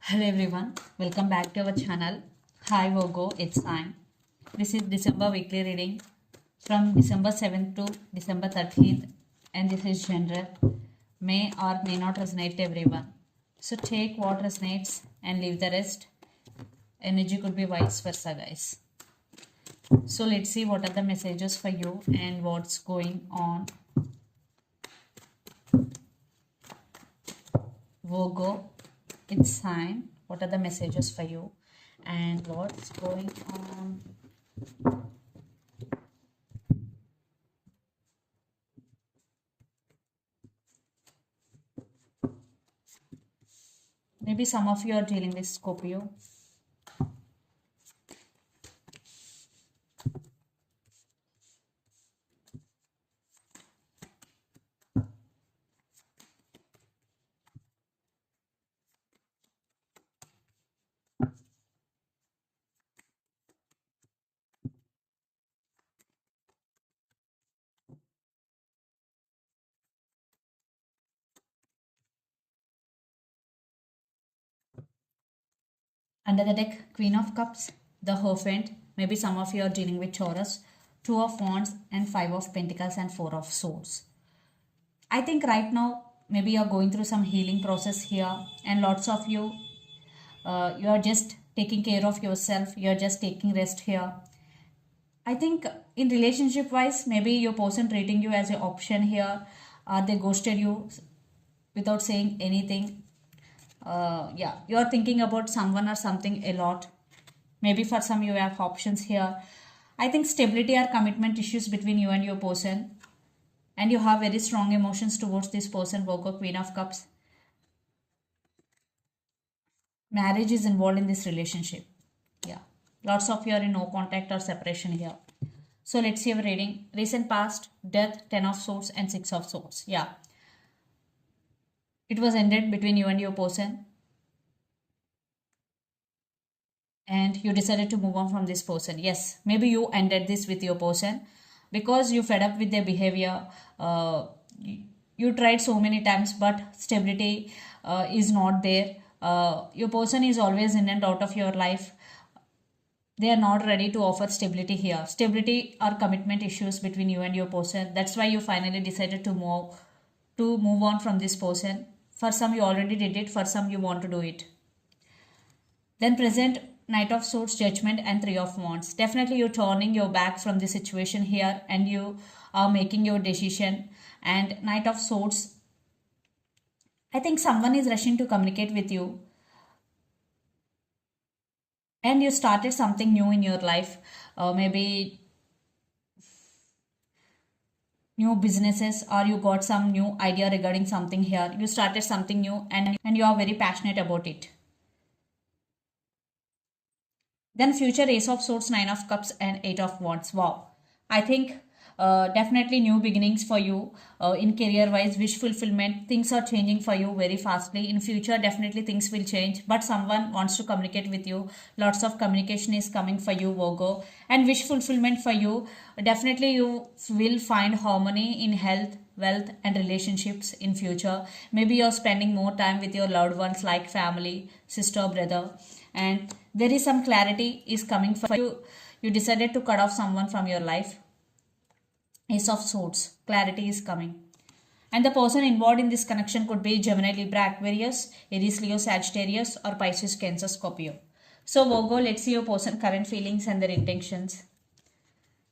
Hello everyone, welcome back to our channel. Hi Virgo, it's time. This is December weekly reading from December 7th to December 13th, and this is general. May or may not resonate to everyone. So take what resonates and leave the rest. Energy could be vice versa, guys. So let's see what are the messages for you and what's going on. Virgo, it's time. What are the messages for you and what's going on? Maybe some of you are dealing with Scorpio. Under the deck, Queen of Cups, the Hierophant. Maybe some of you are dealing with Taurus, Two of Wands, and Five of Pentacles, and Four of Swords. I think right now, maybe you're going through some healing process here, and lots of you, you are just taking care of yourself, you're just taking rest here. I think in relationship wise, maybe your person treating you as an option here, they ghosted you without saying anything. Yeah, you are thinking about someone or something a lot. Maybe for some you have options here. I think stability or commitment issues between you and your person, and you have very strong emotions towards this person. Virgo, Queen of Cups. Marriage is involved in this relationship. Yeah, lots of you are in no contact or separation here. So let's see our reading. Recent past, death, 10 of swords, and 6 of swords. Yeah, it was ended between you and your person, and you decided to move on from this person. Yes, maybe you ended this with your person because you fed up with their behavior. You tried so many times, but stability is not there. Your person is always in and out of your life. They are not ready to offer stability here. Stability or commitment issues between you and your person. That's why you finally decided to move on from this person. For some you already did it, for some you want to do it. Then present, Knight of Swords, Judgment, and Three of Wands. Definitely you're turning your back from the situation here and you are making your decision. And Knight of Swords, I think someone is rushing to communicate with you, and you started something new in your life. Maybe new businesses, or you got some new idea regarding something here. You started something new and you are very passionate about it. Then future, Ace of Swords, Nine of Cups, and Eight of Wands. Wow. I think definitely new beginnings for you in career wise, wish fulfillment. Things are changing for you very fastly. In future, definitely things will change. But someone wants to communicate with you. Lots of communication is coming for you, Virgo. And wish fulfillment for you. Definitely you will find harmony in health, wealth, and relationships in future. Maybe you're spending more time with your loved ones like family, sister, brother, and there is some clarity is coming for you. You decided to cut off someone from your life. Ace of Swords, clarity is coming. And the person involved in this connection could be Gemini, Libra, Aquarius, Aries, Leo, Sagittarius, or Pisces, Cancer, Scorpio. So Virgo, let's see your person current feelings and their intentions.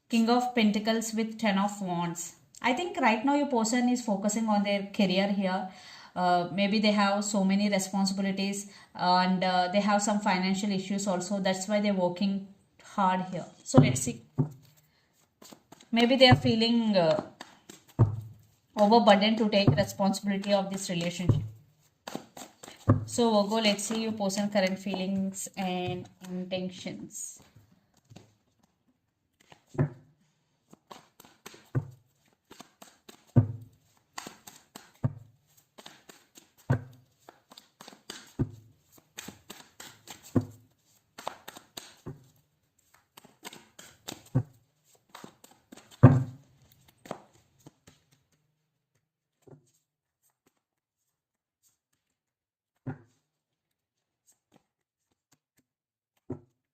King of Pentacles with 10 of Wands. I think right now your person is focusing on their career here. Maybe they have so many responsibilities, and they have some financial issues also. That's why they're working hard here. So let's see. Maybe they are feeling overburdened to take responsibility of this relationship. So Virgo, let's see your person current feelings and intentions.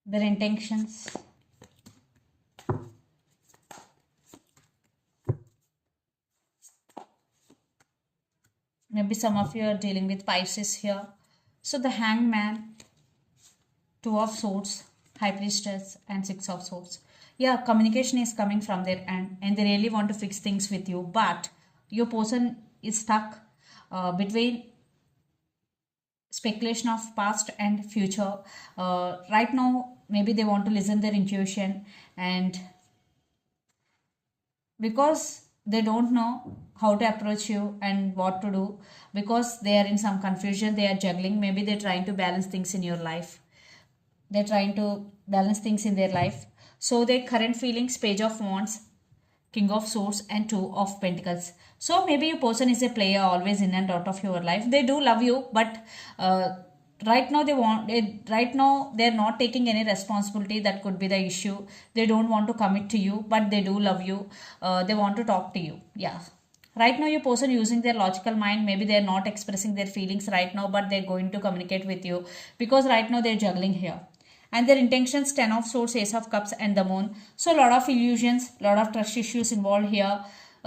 their intentions. Maybe some of you are dealing with Pisces here. So the Hangman, Two of Swords, High Priestess, and Six of Swords. Yeah, communication is coming from their end and they really want to fix things with you. But your person is stuck between speculation of past and future. Right now, maybe they want to listen their intuition, and because they don't know how to approach you and what to do, because they are in some confusion, they are juggling, maybe they're trying to balance things in your life, they're trying to balance things in their life. So their current feelings, Page of Wands, King of Swords, and Two of Pentacles. So maybe your person is a player always in and out of your life. They do love you, but right now right now they're not taking any responsibility. That could be the issue. They don't want to commit to you, but they do love you. They want to talk to you. Yeah. Right now your person using their logical mind, maybe they're not expressing their feelings right now, but they're going to communicate with you because right now they're juggling here. And their intentions, Ten of Swords, Ace of Cups, and the Moon. So a lot of illusions, a lot of trust issues involved here.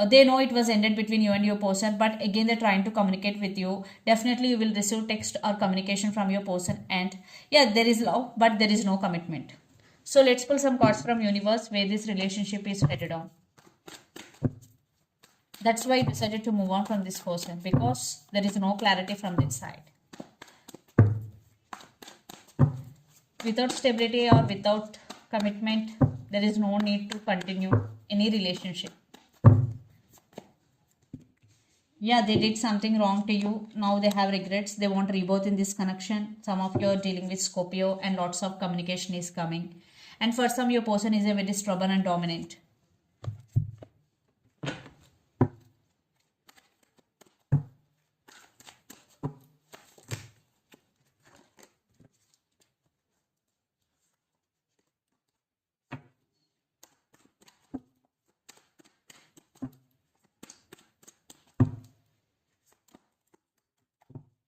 They know it was ended between you and your person, but again they're trying to communicate with you. Definitely you will receive text or communication from your person, and yeah, there is love, but there is no commitment. So let's pull some cards from universe where this relationship is headed on. That's why I decided to move on from this person, because there is no clarity from this side. Without stability or without commitment, there is no need to continue any relationship. Yeah, they did something wrong to you. Now they have regrets. They want rebirth in this connection. Some of you are dealing with Scorpio and lots of communication is coming. And for some, your person is a very stubborn and dominant.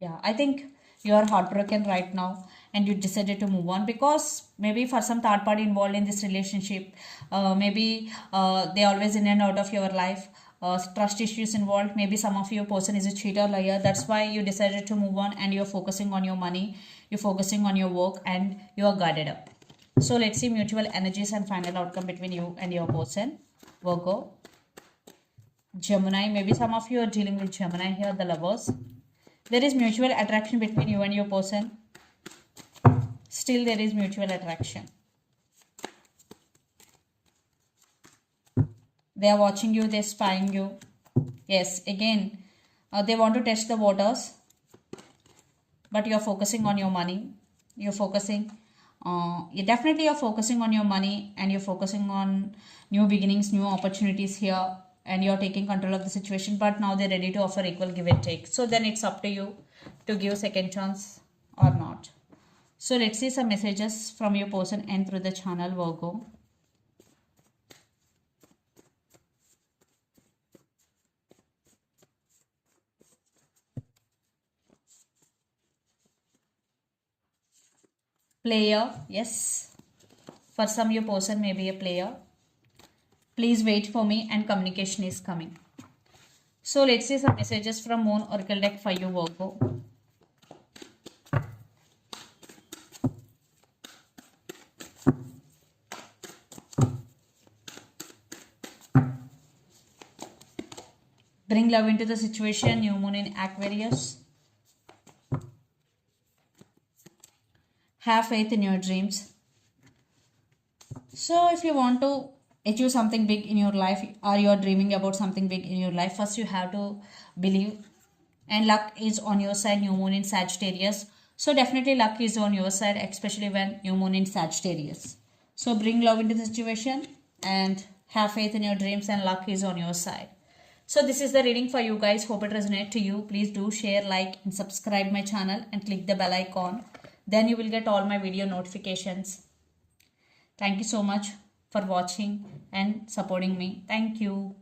Yeah, I think you are heartbroken right now and you decided to move on because maybe for some third party involved in this relationship, maybe they always in and out of your life, trust issues involved. Maybe some of your person is a cheater, liar. That's why you decided to move on and you're focusing on your money, you're focusing on your work, and you are guarded up. So let's see mutual energies and final outcome between you and your person. Virgo, Gemini. Maybe some of you are dealing with Gemini here, the Lovers. There is mutual attraction between you and your person. Still there is mutual attraction. They are watching you, they're spying you. Yes, again, they want to test the waters. But you're focusing on your money. You're focusing, you're focusing on your money, and you're focusing on new beginnings, new opportunities here. And you're taking control of the situation, but now they're ready to offer equal give and take. So then it's up to you to give second chance or not. So let's see some messages from your person and through the channel, Virgo. Player, yes. For some, your person may be a player. Please wait for me and communication is coming. So let's see some messages from Moon Oracle deck for you, Virgo. Bring love into the situation, new moon in Aquarius. Have faith in your dreams. So if you want to achieve something big in your life, or you're dreaming about something big in your life, first you have to believe, and luck is on your side. New moon in Sagittarius, so definitely luck is on your side, especially when new moon in Sagittarius. So bring love into the situation and have faith in your dreams, and luck is on your side. So this is the reading for you guys. Hope it resonates to you. Please do share, like, and subscribe my channel and click the bell icon. Then you will get all my video notifications. Thank you so much for watching and supporting me. Thank you.